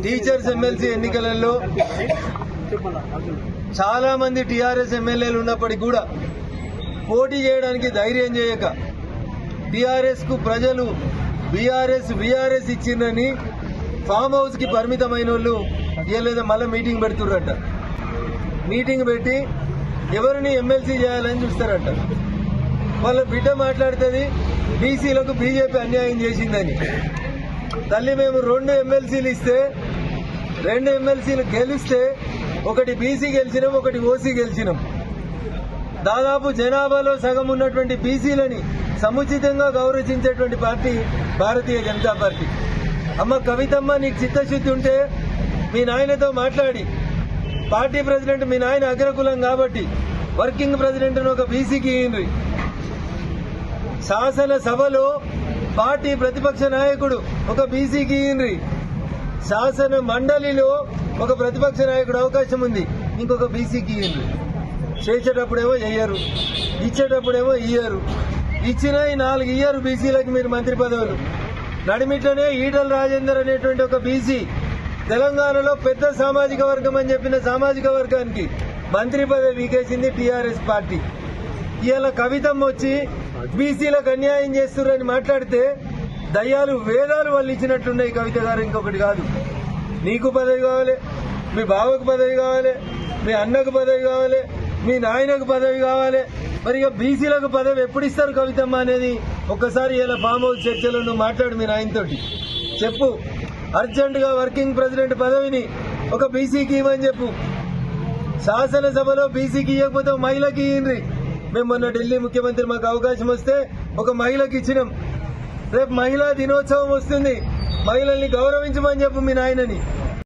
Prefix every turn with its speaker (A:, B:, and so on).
A: Teachers MLC ఎన్నికలలో చాలా మంది టీఆర్ఎస్ ఎమ్మెల్యేలు ఉన్నప్పటికీ కూడా పోటీ చేయడానికి ధైర్యం చేయక టీఆర్ఎస్ కు ప్రజలు బీఆర్ఎస్ ఇచ్చిందని ఫామ్ హౌస్ కి పరిమితమైన వాళ్ళు ఇయ్యలేదా మళ్ళీ మీటింగ్ పెడుతుర్రట. మీటింగ్ పెట్టి ఎవరిని ఎమ్మెల్సీ చేయాలని చూస్తారట. వాళ్ళ బిడ్డ మాట్లాడుతుంది బీసీలకు బీజేపీ అన్యాయం చేసిందని. తల్లి మేము 2 ఎమ్మెల్సీలు ఇస్తే 2 ఎమ్మెల్సీలు గెలిస్తే ఒకటి బీసీ గెలిచినాం, ఒకటి ఓసీ గెలిచినాం. దాదాపు జనాభాలో సగం ఉన్నటువంటి బీసీలని సముచితంగా గౌరవించేటువంటి పార్టీ భారతీయ జనతా పార్టీ. అమ్మ కవితమ్మ, నీకు చిత్తశుద్ధి ఉంటే మీ నాయనతో మాట్లాడి పార్టీ ప్రెసిడెంట్ మీ నాయన అగ్రకులం కాబట్టి వర్కింగ్ ప్రెసిడెంట్ ఒక బీసీకి ఇయ్యండి. శాసనసభలో పార్టీ ప్రతిపక్ష నాయకుడు ఒక బీసీకి ఇయ్యండి. శాసన మండలిలో ఒక ప్రతిపక్ష నాయకుడు అవకాశం ఉంది, ఇంకొక బీసీకి ఇయ్యండి. చేసేటప్పుడేమో చెయ్యరు, ఇచ్చేటప్పుడేమో ఇయ్యరు. ఇచ్చినా 4 ఇయ్యరు బీసీలకు మీరు మంత్రి పదవులు. నడిమిట్లోనే ఈటల రాజేందర్ అనేటువంటి ఒక బీసీ తెలంగాణలో పెద్ద సామాజిక వర్గం అని చెప్పిన సామాజిక వర్గానికి మంత్రి పదవి వీకేసింది టీఆర్ఎస్ పార్టీ. ఇవాళ కవితమ్మ వచ్చి బీసీలకు అన్యాయం చేస్తున్నారని మాట్లాడితే దయ్యాలు వేదాలు వాళ్ళు ఇచ్చినట్లున్నాయి. కవిత గారు ఇంకొకటి కాదు. నీకు పదవి కావాలి, మీ బావకు పదవి కావాలి, మీ అన్నకు పదవి కావాలి, మీ నాయనకు పదవి కావాలి. మరి ఇక బీసీలకు పదవి ఎప్పుడు ఇస్తారు కవితమ్మ అనేది ఒక్కసారి ఇలా ఫామ్ హౌస్ చర్చలో నువ్వు మాట్లాడు. మీ నాయనతోటి చెప్పు, అర్జెంట్ గా వర్కింగ్ ప్రెసిడెంట్ పదవిని ఒక బీసీకి ఇవ్వని చెప్పు. శాసనసభలో బీసీకి ఇవ్వకపోతే మహిళకి ఇయ్యండి. మేము మొన్న ఢిల్లీ ముఖ్యమంత్రి మాకు అవకాశం వస్తే ఒక మహిళకి ఇచ్చినాం. రేపు మహిళా దినోత్సవం వస్తుంది, మహిళల్ని గౌరవించమని చెప్పు మీ నాయనని.